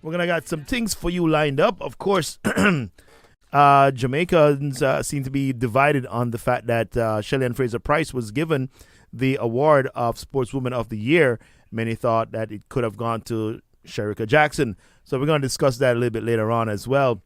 We're gonna got some things for you lined up. Of course, Jamaicans seem to be divided on the fact that Shelly Ann Fraser Pryce was given the award of Sportswoman of the Year. Many thought that it could have gone to Shericka Jackson. So we're going to discuss that a little bit later on as well.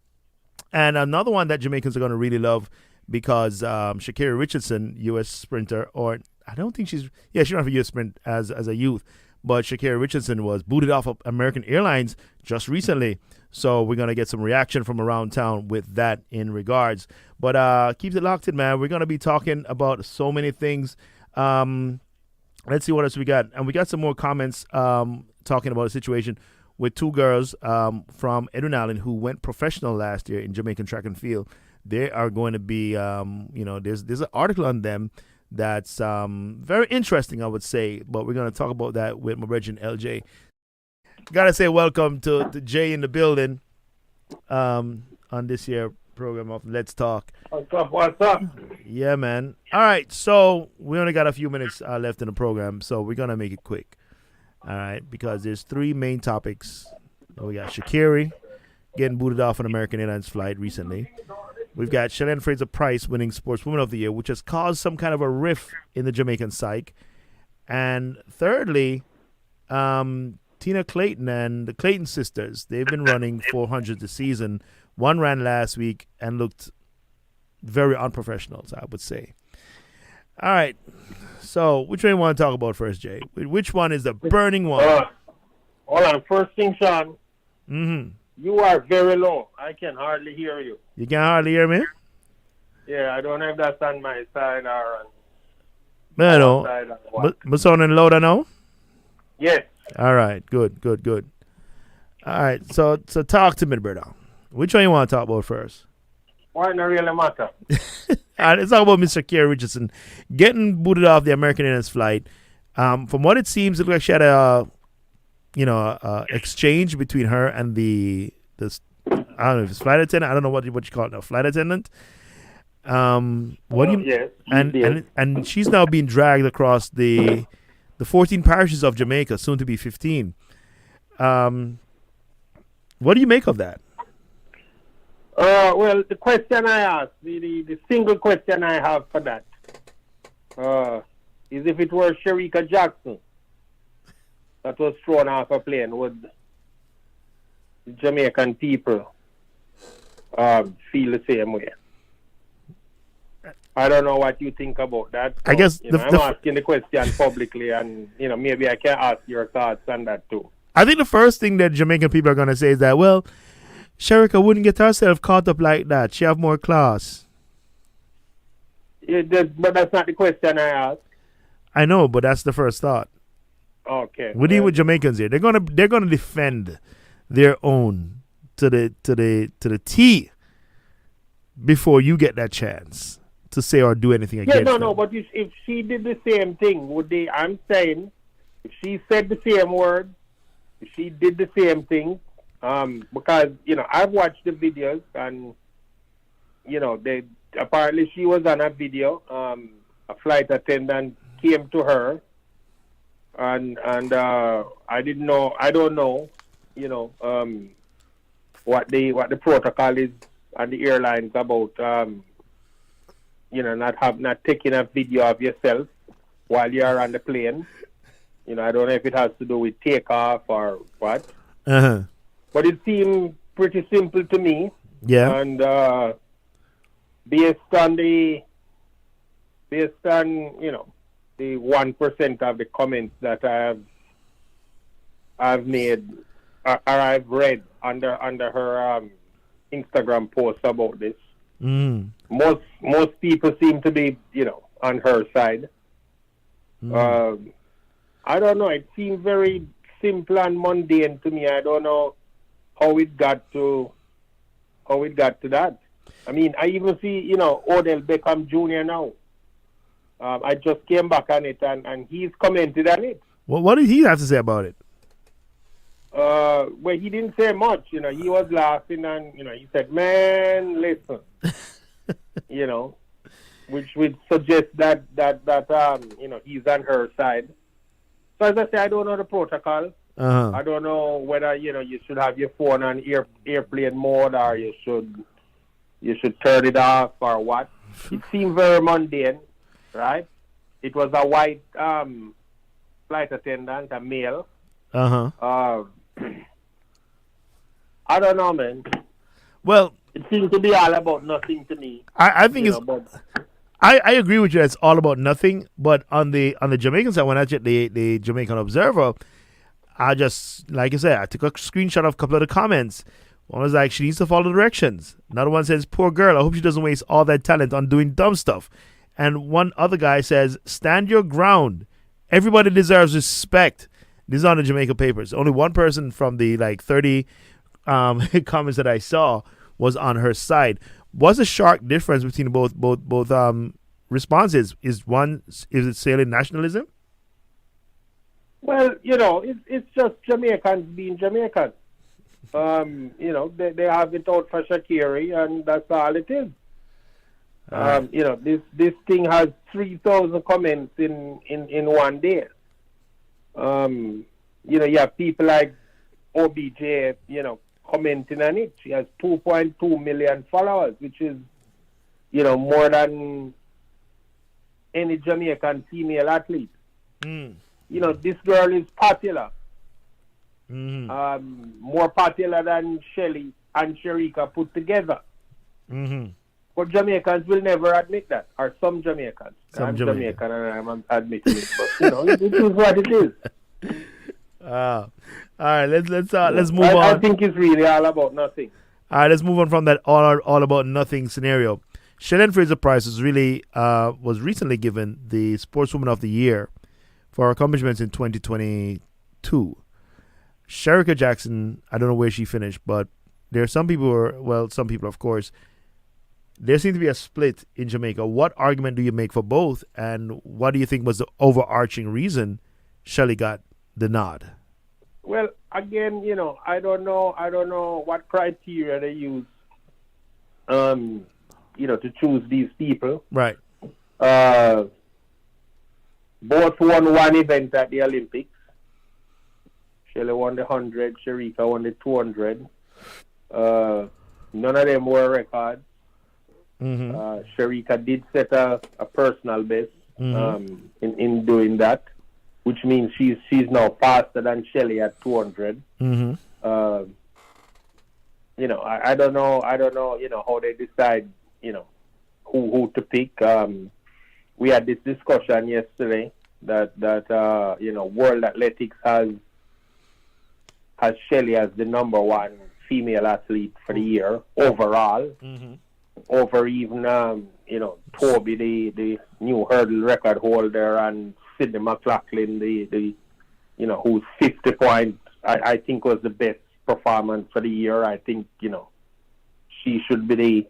And another one that Jamaicans are going to really love because ShaCarri Richardson, U.S. sprinter, or I don't think she ran for U.S. sprint as a youth, but ShaCarri Richardson was booted off of American Airlines just recently. So we're going to get some reaction from around town with that in regards. But keep it locked in, man. We're going to be talking about so many things. Let's see what else we got. And we got some more comments talking about a situation with two girls from Edwin Island who went professional last year in Jamaican track and field. They are going to be, there's an article on them that's very interesting, I would say. But we're going to talk about that with my Regent LJ. Got to say welcome to Jay in the building on this year program of Let's Talk. What's up? Yeah, man. All right, so we only got a few minutes left in the program, so we're going to make it quick. All right, because there's three main topics. We got ShaCarri getting booted off an American Airlines flight recently. We've got Shelly Ann Fraser Pryce winning Sportswoman of the Year, which has caused some kind of a rift in the Jamaican psyche. And thirdly, Tina Clayton and the Clayton sisters, they've been running 400 this season. One ran last week and looked very unprofessional, I would say. All right. So, which one do you want to talk about first, Jay? Which one is the burning one? Hold on. First thing, Sean. Mm-hmm. You are very low. I can hardly hear you. You can hardly hear me? Yeah, I don't know if that's on my side or on I know. side or what. But sounding louder now? Yes. All right. Good. All right. So talk to me, brother. Which one you want to talk about first? Why not really matter? All right, let's talk about Mr. ShaCarri Richardson getting booted off the American Airlines flight. From what it seems, it looked like she had a exchange between her and the I don't know if it's flight attendant. I don't know what you call it now, flight attendant. Yes. And she's now being dragged across the 14 parishes of Jamaica, soon to be 15. What do you make of that? Well, the question I asked, the single question I have for that is if it were Shericka Jackson that was thrown off a plane, would the Jamaican people feel the same way? I don't know what you think about that. So, I guess I'm asking the question publicly, and maybe I can ask your thoughts on that too. I think the first thing that Jamaican people are going to say is that, well, Shericka wouldn't get herself caught up like that. She have more class. But that's not the question I asked. I know, but that's the first thought. Okay. We're dealing with Jamaicans here. They're gonna defend their own to the T before you get that chance to say or do anything against them. No. But if she did the same thing, would they? I'm saying, if she said the same word, if she did the same thing. Because I've watched the videos and they apparently she was on a video. A flight attendant came to her and I don't know what the protocol is on the airlines about not taking a video of yourself while you're on the plane. I don't know if it has to do with takeoff or what. Uh-huh. But it seemed pretty simple to me. Yeah. And based on the 1% of the comments that I've made or I've read under her Instagram post about this, most people seem to be on her side. I don't know. It seemed very simple and mundane to me. I don't know how it got to that. I mean, I even see, Odell Beckham Jr. now. I just came back on it, and he's commented on it. Well, what did he have to say about it? Well, he didn't say much. He was laughing, and he said, "Man, listen," which would suggest that he's on her side. So as I say, I don't know the protocol. I don't know whether you should have your phone on airplane mode or you should turn it off or what. It seemed very mundane, right? It was a white flight attendant, a male. I don't know, man. Well, it seems to be all about nothing to me. I think it's. I agree with you. It's all about nothing. But on the Jamaican side, when I checked the Jamaican Observer, I just, like I said, I took a screenshot of a couple of the comments. One was like, she needs to follow directions. Another one says, poor girl, I hope she doesn't waste all that talent on doing dumb stuff. And one other guy says, stand your ground. Everybody deserves respect. This is on the Jamaica papers. Only one person from the 30 comments that I saw was on her side. What's the stark difference between both responses? Is it sailing nationalism? Well, it's just Jamaicans being Jamaicans. They have it out for ShaCarri, and that's all it is. This thing has 3,000 comments in one day. You have people like OBJ, commenting on it. She has 2.2 million followers, which is, more than any Jamaican female athlete. This girl is popular. More popular than Shelly and Sharika put together. But Jamaicans will never admit that, or some Jamaicans. I'm Jamaican and I'm admitting it, but it is what it is. All right, let's move on. I think it's really all about nothing. All right, let's move on from that all about nothing scenario. Shelly Ann Fraser Pryce was recently given the Sportswoman of the Year for her accomplishments in 2022. ShaCarri Jackson, I don't know where she finished, but there are some people, of course. There seems to be a split in Jamaica. What argument do you make for both, and what do you think was the overarching reason Shelly got the nod? Well, again, I don't know what criteria they use, to choose these people. Right. Both won one event at the Olympics. Shelly won the 100, Sharika won the 200. None of them were records. Sharika did set a personal best in doing that, which means she's now faster than Shelly at 200. I don't know, how they decide, who to pick. We had this discussion yesterday that World Athletics has Shelly as the number one female athlete for the year overall, over even Toby, the new hurdle record holder, and Sidney McLaughlin, the who's 50 points, I think was the best performance for the year. I think she should be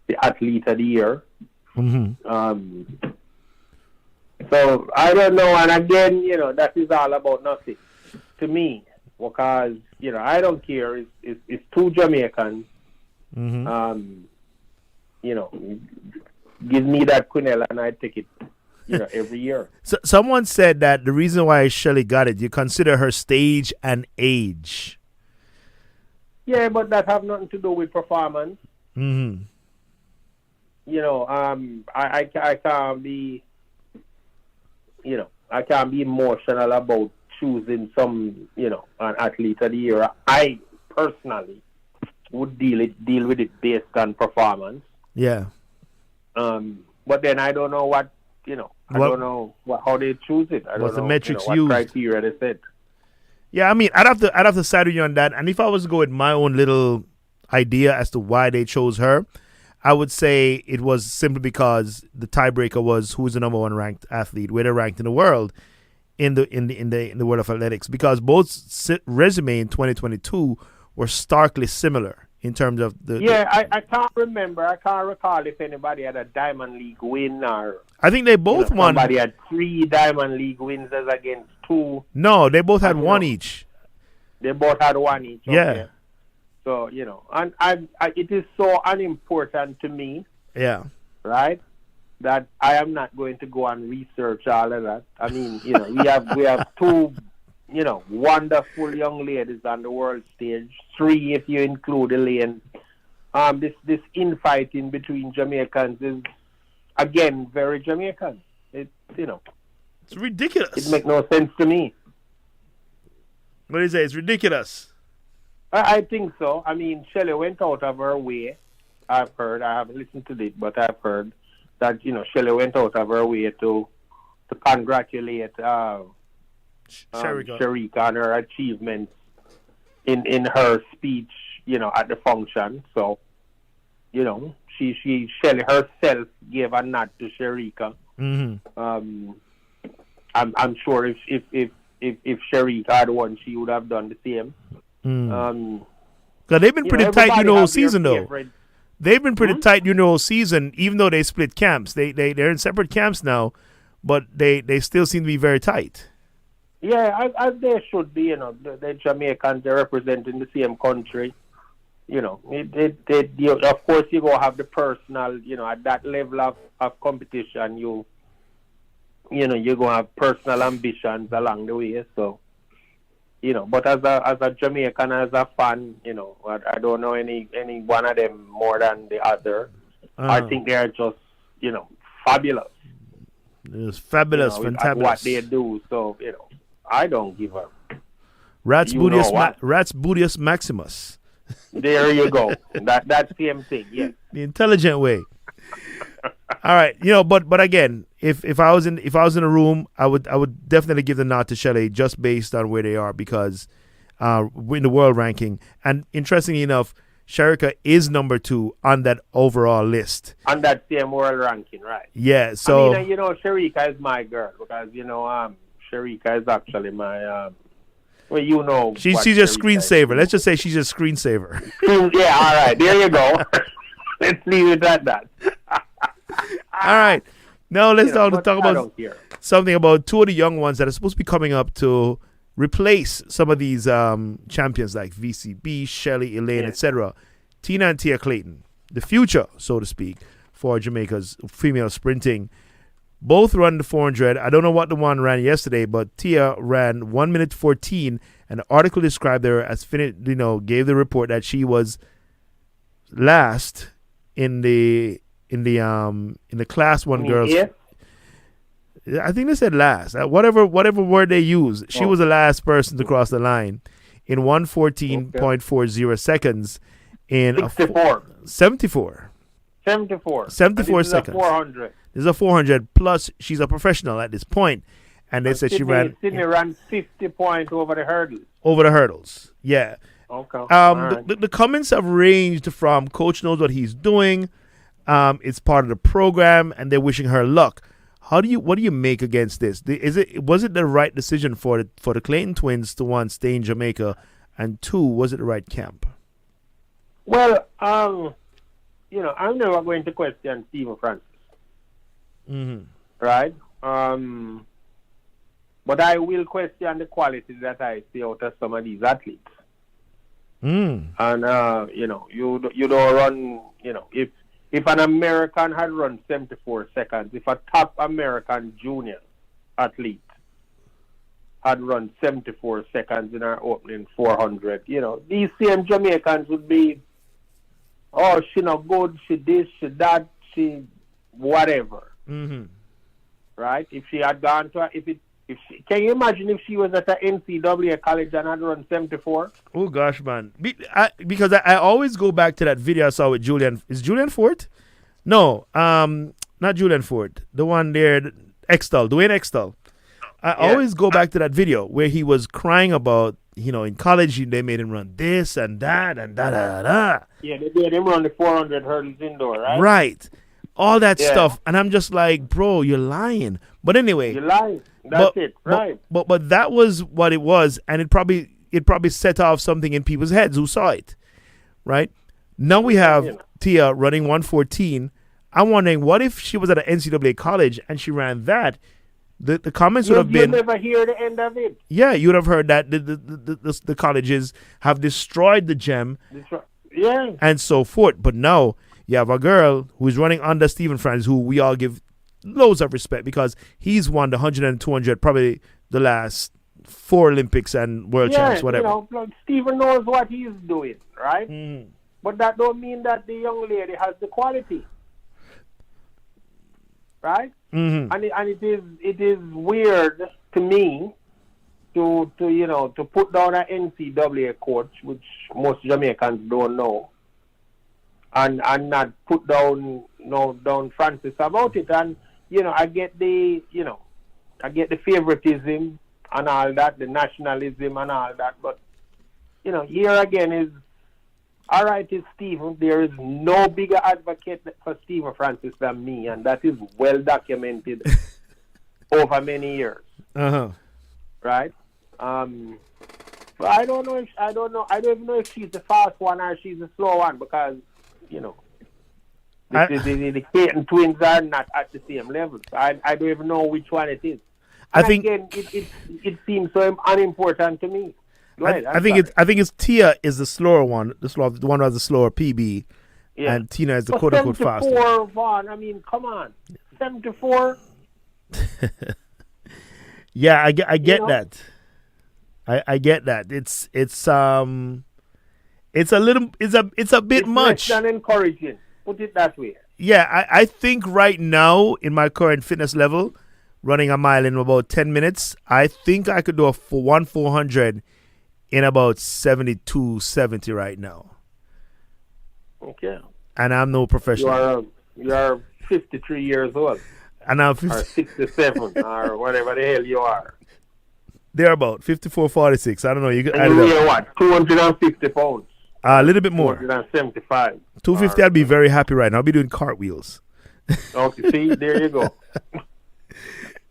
the athlete of the year. So I don't know, and again, that is all about nothing to me, because I don't care. It's two Jamaicans. Give me that quinella and I take it, every year. So someone said that the reason why Shelly got it, you consider her stage and age. Yeah, but that have nothing to do with performance. I can't be, I can't be emotional about choosing some, an athlete of the year. I personally would deal with it based on performance. Yeah. But then I don't know what, I don't know how they choose it. I don't know the metrics what used. criteria they set. Yeah, I mean, I'd have to side with you on that. And if I was to go with my own little idea as to why they chose her, I would say it was simply because the tiebreaker was who's the number one ranked athlete, where they're ranked in the world, in the world of athletics. Because both resume in 2022 were starkly similar in terms of the. Yeah, I can't remember. I can't recall if anybody had a Diamond League win or. I think they both won. Somebody had 3 Diamond League wins as against 2. No, they both had 1 each. They both had 1 each. Okay. Yeah. So, and it is so unimportant to me. Yeah. Right? That I am not going to go and research all of that. I mean, we have 2 wonderful young ladies on the world stage. 3 if you include Elaine. This infighting between Jamaicans is again very Jamaican. It's ridiculous. It makes no sense to me. What do you say? It's ridiculous. I think so. I mean, Shelly went out of her way. I've heard. I haven't listened to it, but I've heard that Shelly went out of her way to congratulate Sharika on her achievements in her speech, at the function. So, Shelly herself gave a nod to Sharika. Mm-hmm. I'm sure if Sharika had won, she would have done the same. They've been pretty tight, all season though. They've been pretty tight, all season. Even though they split camps, they're in separate camps now, but they still seem to be very tight. Yeah, as they should be. The Jamaicans are representing the same country. Of course you go have the personal. At that level of competition, you go have personal ambitions along the way. So. But as a Jamaican, as a fan, I don't know any one of them more than the other. I think they are just, fabulous. It's fabulous, fantabulous. At what they do. So, I don't give up. Rats Bootius Maximus. There you go. That's the same thing, yes. The intelligent way. All right, but again, if I was in a room, I would definitely give the nod to Shelly just based on where they are because we're in the world ranking. And interestingly enough, Sharika is number 2 on that overall list. On that same world ranking, right? Yeah. So Sharika is my girl because Sharika is actually my she's a screensaver. Let's just say she's a screensaver. Yeah. All right. There you go. Let's leave it at that. All right. Now let's talk about something about 2 of the young ones that are supposed to be coming up to replace some of these champions like VCB, Shelly, Elaine, etc. Tina and Tia Clayton, the future, so to speak, for Jamaica's female sprinting. Both run the 400. I don't know what the one ran yesterday, but Tia ran 1 minute 14, and the article described her as gave the report that she was last in the class 1 girls. Yeah. I think they said last. Whatever word they use, she was the last person to cross the line in 1:14.40 seconds in 74 seconds. 400. This is a 400 plus. She's a professional at this point, and they said Sydney ran 50 points over the hurdles. Over the hurdles, yeah. Okay. The comments have ranged from coach knows what he's doing. It's part of the program, and they're wishing her luck. What do you make against this? Was it the right decision for the Clayton Twins to, 1, stay in Jamaica, and 2, was it the right camp? Well, I'm never going to question Stephen Francis. Mm-hmm. Right? But I will question the quality that I see out of some of these athletes. And you don't run. If an American had run 74 seconds, if a top American junior athlete had run 74 seconds in our opening 400, these same Jamaicans would be, oh, she not good, she this, she that, she whatever. Mm-hmm. Right? If she had gone to, can you imagine if she was at an NCAA college and had run 74? Oh gosh, man! Because I always go back to that video I saw with Julian. Is Julian Fort? No, not Julian Fort. The one there, Dwayne Extall. I always go back to that video where he was crying about, in college they made him run this and that and da. Yeah, they made him run the 400 hurdles indoor, right? Right. All that stuff, and I'm just like, bro, you're lying. But anyway, you're lying. That's it, right? But that was what it was, and it probably set off something in people's heads who saw it, right? Now we have Tia running 1:14. I'm wondering, what if she was at an NCAA college and she ran that? The comments would have been. You'll never hear the end of it. Yeah, you would have heard that the colleges have destroyed the gem, and so forth. But now you have a girl who's running under Stephen Francis, who we all give loads of respect because he's won the 100 and 200 probably the last 4 Olympics and world champs, whatever. Stephen knows what he's doing, right? Mm. But that don't mean that the young lady has the quality, right? Mm-hmm. And it is weird to me to put down an NCAA coach, which most Jamaicans don't know, and not put down Francis about it. And I get the favoritism and all that, the nationalism and all that, but here again is all right. Is Stephen? There is no bigger advocate for Stephen Francis than me, and that is well documented over many years. Right? But I don't know. I don't even know if she's the fast one or she's the slow one, because the Clayton Twins are not at the same level. I don't even know which one it is. And it seems so unimportant to me. I think it's Tia is the slower one, the one who has the slower PB, and Tina is the quote unquote faster. 74, Vaughn. I mean, come on, 74. Yeah, I get that. I get that. It's a bit much. Less than encouraging. Put it that way. Yeah, I think right now in my current fitness level, running a mile in about 10 minutes, I think I could do a 400 in about 72, 70 right now. Okay. And I'm no professional. You are 53 years old. And I'm or 67 or whatever the hell you are. They're about 54, 46. I don't know. You could and you weigh what? 250 pounds. A little bit more. 275. 250, I'd be very happy right now. I'll be doing cartwheels. Okay, see? There you go.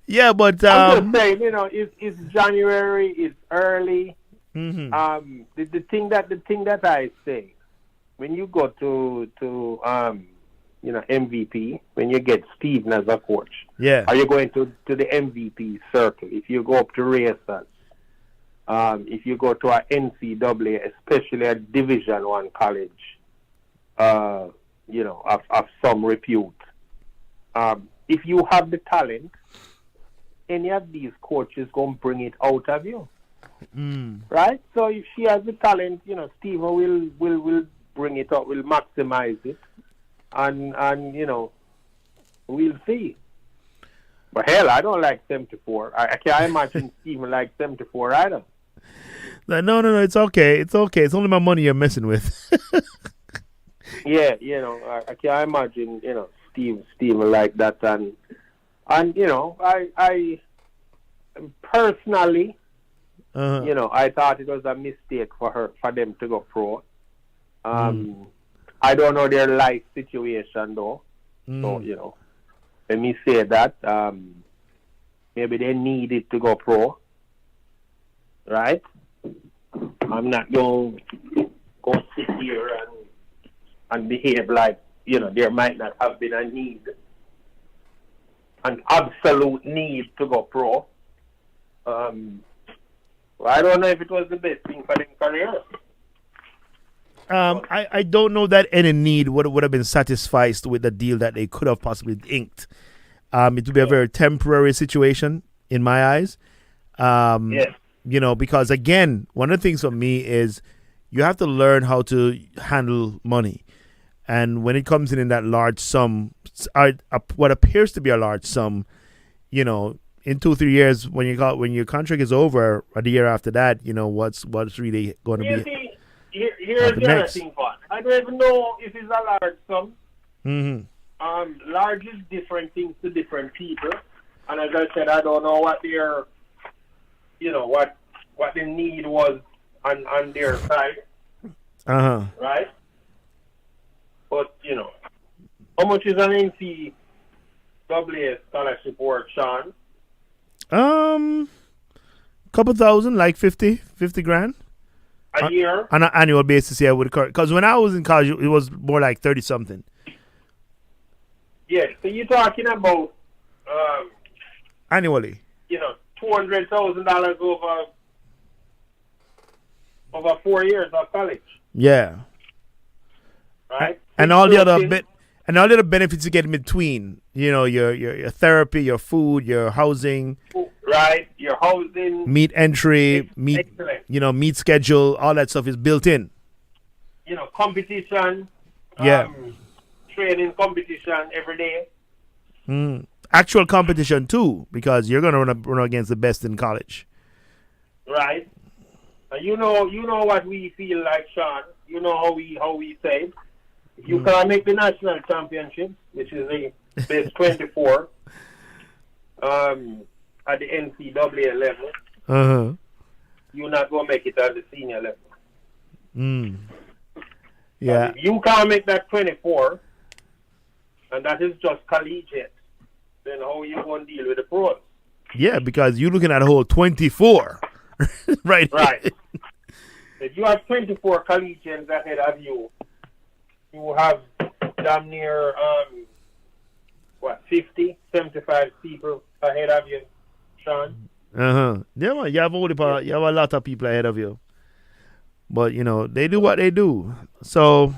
Yeah, but I'm just saying, it's January, it's early. Mm-hmm. The thing that I say, when you go to MVP, when you get Steven as a coach, are you going to the MVP circle? If you go up to racers, if you go to an NCAA, especially a Division I college, of some repute, if you have the talent, any of these coaches gonna bring it out of you, right? So if she has the talent, Steven will bring it up, will maximize it, and we'll see. But hell, I don't like 74. I can't imagine Steven like 74 either. No, it's okay. It's okay. It's only my money you're messing with. Yeah, I can't imagine, Steven like that, and I personally, I thought it was a mistake for them to go pro. I don't know their life situation though, so let me say that maybe they needed to go pro, right? I'm not going to go sit here and behave like there might not have been a need, an absolute need to go pro. I don't know if it was the best thing for their career. I don't know that any need would have been satisfied with the deal that they could have possibly inked. It would be a very temporary situation in my eyes. Because again, one of the things for me is you have to learn how to handle money. And when it comes in that large sum, what appears to be a large sum, in 2-3 years, when your contract is over, or the year after that, what's really going to be. Here's the other thing, Pat. I don't even know if it's a large sum. Mm-hmm. Large is different things to different people, and as I said, I don't know what their, what the need was on their side. Right. But how much is an NCAA scholarship worth, Sean? Couple thousand, like 50 grand. A year? On an annual basis, yeah. Because when I was in college, it was more like 30 something. Yeah, so you're talking about annually. $200,000 over 4 years of college. Yeah. Right. And all the other benefits you get in between. Your therapy, your food, your housing. right? Your housing. Meet entry, Excellent. meet schedule, all that stuff is built in. Competition. Yeah. Training competition every day. Actual competition too, because you're gonna run against the best in college. Right. You know what we feel like, Sean. You know how we say. If you can make the national championship, which is the best 24, at the NCAA level, you're not gonna make it at the senior level. Yeah. If you can't make that 24, and that is just collegiate, then how you going to deal with the pros? Yeah, because you're looking at a whole 24, right? Right. If you have 24 collegians ahead of you, you have damn near 50, 75 people ahead of you, Sean. Yeah, man, you have a lot of people ahead of you, but they do what they do. So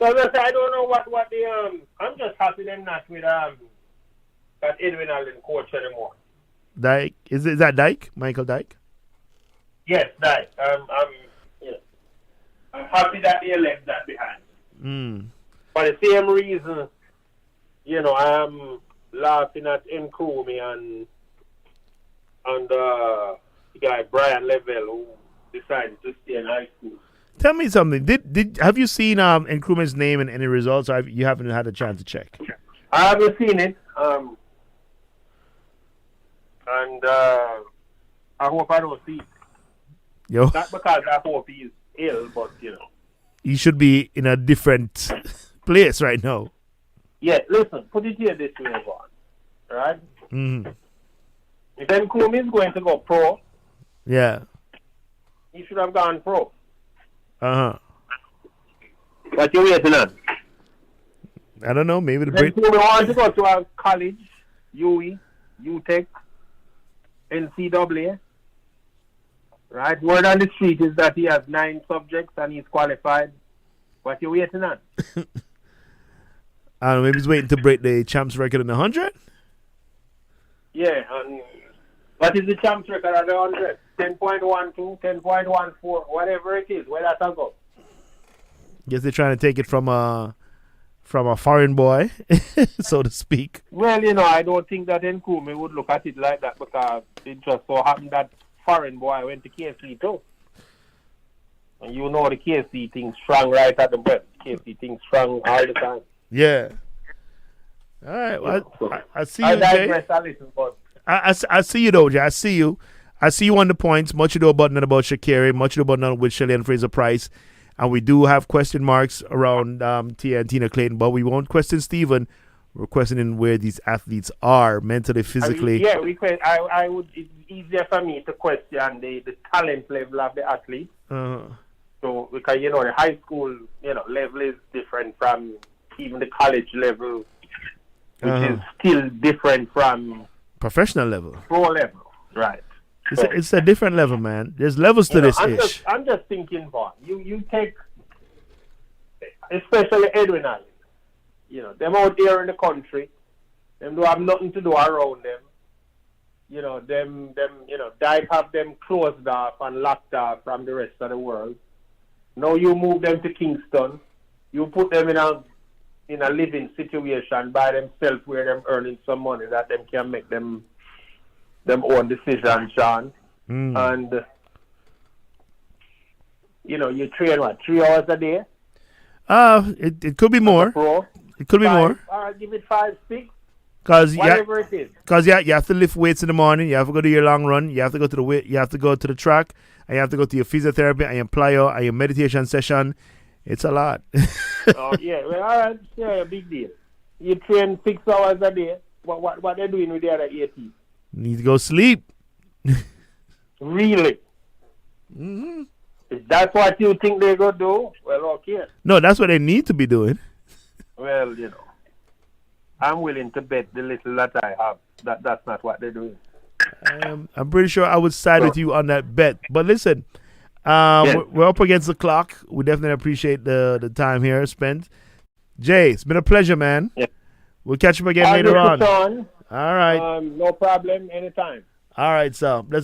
I don't know what the I'm just happy them not with that Edwin Allen coach anymore. Dyke, is that Dyke? Michael Dyke? Yes, Dyke. I'm happy that they left that behind. For the same reason, I'm laughing at Nkumi and the guy Brian Lavelle who decided to stay in high school. Tell me something. Have you seen Nkrumah's name in any results? Or you haven't had a chance to check? I haven't seen it. And I hope I don't see it. Yo, Not because I hope he's ill, but he should be in a different place right now. Yeah, listen, put it here this way, Vaughn. Right? If Nkumi is going to go pro, yeah, he should have gone pro. What you waiting on? I don't know. Maybe the Nkumi wants to go to a college, UE, UTEC, NCAA. Right? Word on the street is that he has 9 subjects and he's qualified. What you waiting on? I don't know. Maybe he's waiting to break the champs record in the 100. Yeah. What is the champs record at the 100? 10.12, 10.14, whatever it is. Where that go? Guess they're trying to take it from a foreign boy, so to speak. Well, I don't think that Nkumi would look at it like that because it just so happened that foreign boy went to KC too. And the KC thing strong right at the breath. KC thing strong all the time. Yeah. All right. Well, I see you, I Jay. digress a little, but I see you, though, Jay. I see you. I see you on the points. Much ado about ShaCarri. Much ado about with Shelly Ann Fraser Pryce. And we do have question marks around Tia and Tina Clayton, but we won't question Stephen. We're questioning where these athletes are mentally, physically. I would. It's easier for me to question the talent level of the athlete. So because the high school level is different from even the college level, which is still different from professional level, pro level, right? It's a different level, man. There's levels to this ish. I'm just thinking, Vaughn. You take, especially Edwin Allen. Them out there in the country, them do have nothing to do around them. Dyke have them closed off and locked off from the rest of the world. Now you move them to Kingston, you put them in a living situation by themselves where them earning some money that them can make them own decisions, Sean. And you train 3 hours a day? It could be more. It could be more. Give it 5, 6. Whatever it is. Because you have to lift weights in the morning. You have to go do your long run. You have to go to the track. And you have to go to your physiotherapy and your plyo and your meditation session. It's a lot. Oh yeah, well, all right, yeah, big deal. You train 6 hours a day. What they doing with the other 18? Need to go sleep. Really? If that's what you think they're gonna do, well, okay. No, that's what they need to be doing. Well, I'm willing to bet the little that I have that's not what they're doing. I'm pretty sure I would side with you on that bet. But listen, we're up against the clock. We definitely appreciate the time here spent. Jay, it's been a pleasure, man. Yeah. We'll catch up again later on. All right. No problem. Anytime. All right, so let's